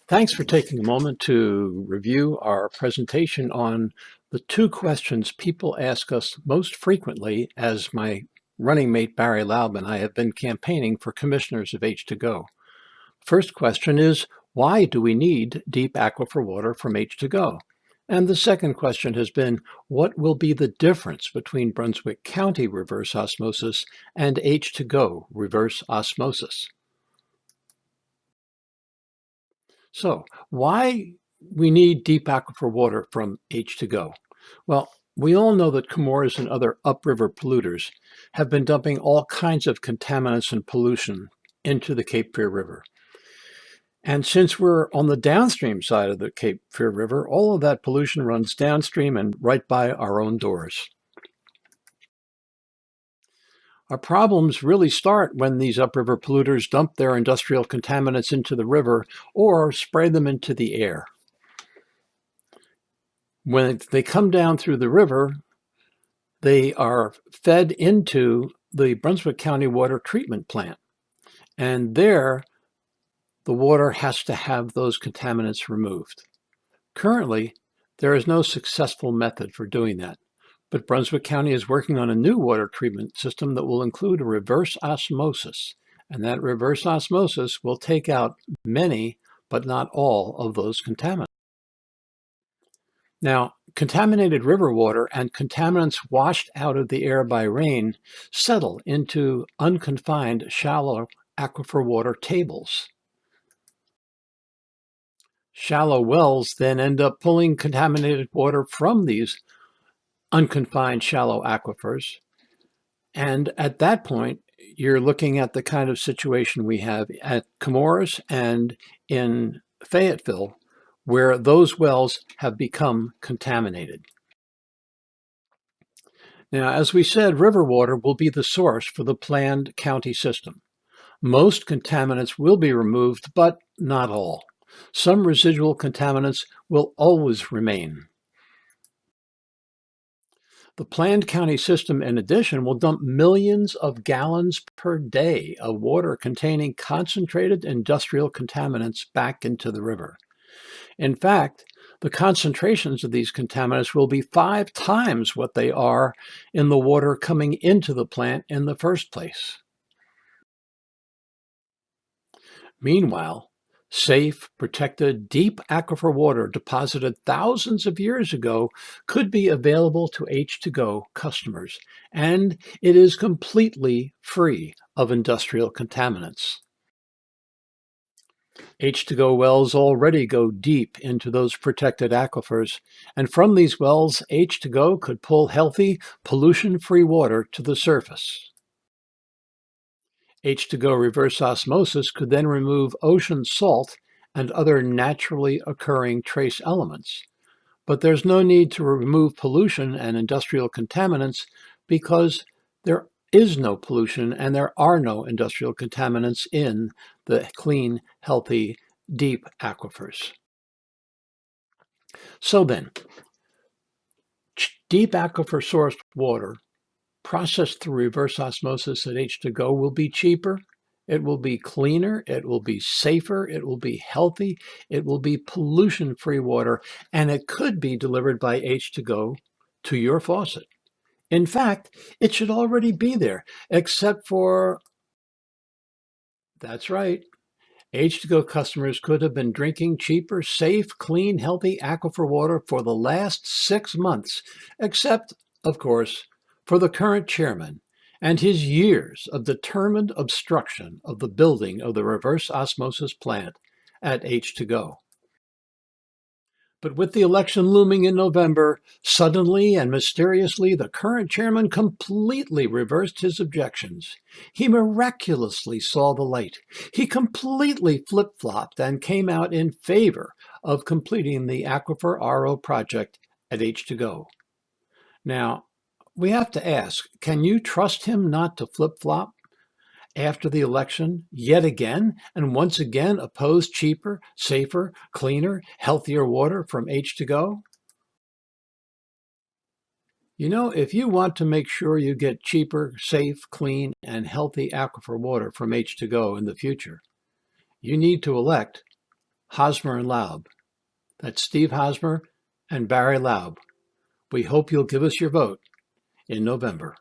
Thanks for taking a moment to review our presentation on the two questions people ask us most frequently as my running mate Barry Laub and I have been campaigning for commissioners of H2GO. First question is, why do we need deep aquifer water from H2GO? And the second question has been, what will be the difference between Brunswick County reverse osmosis and H2GO reverse osmosis? So, why we need deep aquifer water from H2GO? Well, we all know that Comores and other upriver polluters have been dumping all kinds of contaminants and pollution into the Cape Fear River. And since we're on the downstream side of the Cape Fear River, all of that pollution runs downstream and right by our own doors. Our problems really start when these upriver polluters dump their industrial contaminants into the river or spray them into the air. When they come down through the river, they are fed into the Brunswick County Water Treatment Plant. And there, the water has to have those contaminants removed. Currently, there is no successful method for doing that. But Brunswick County is working on a new water treatment system that will include a reverse osmosis. And that reverse osmosis will take out many, but not all, of those contaminants. Now, contaminated river water and contaminants washed out of the air by rain settle into unconfined shallow aquifer water tables. Shallow wells then end up pulling contaminated water from these unconfined shallow aquifers. And at that point, you're looking at the kind of situation we have at Comores and in Fayetteville, where those wells have become contaminated. Now, as we said, river water will be the source for the planned county system. Most contaminants will be removed, but not all. Some residual contaminants will always remain. The planned county system, in addition, will dump millions of gallons per day of water containing concentrated industrial contaminants back into the river. In fact, the concentrations of these contaminants will be 5 times what they are in the water coming into the plant in the first place. Meanwhile, safe, protected, deep aquifer water deposited thousands of years ago could be available to H2GO customers, and it is completely free of industrial contaminants. H2GO wells already go deep into those protected aquifers, and from these wells, H2GO could pull healthy, pollution-free water to the surface. H2GO reverse osmosis could then remove ocean salt and other naturally occurring trace elements. But there's no need to remove pollution and industrial contaminants because there is no pollution and there are no industrial contaminants in the clean, healthy, deep aquifers. So then, deep aquifer sourced water processed through reverse osmosis at H2GO will be cheaper, it will be cleaner, it will be safer, it will be healthy, it will be pollution-free water, and it could be delivered by H2GO to your faucet. In fact, it should already be there, except for, that's right, H2GO customers could have been drinking cheaper, safe, clean, healthy aquifer water for the last 6 months, except, of course, for the current chairman and his years of determined obstruction of the building of the reverse osmosis plant at H2GO. But with the election looming in November, suddenly and mysteriously, the current chairman completely reversed his objections. He miraculously saw the light. He completely flip-flopped and came out in favor of completing the Aquifer RO project at H2GO. Now, we have to ask, can you trust him not to flip-flop after the election yet again and once again oppose cheaper, safer, cleaner, healthier water from H2GO? You know, if you want to make sure you get cheaper, safe, clean, and healthy aquifer water from H2GO in the future, you need to elect Hosmer and Laub. That's Steve Hosmer and Barry Laub. We hope you'll give us your vote in November.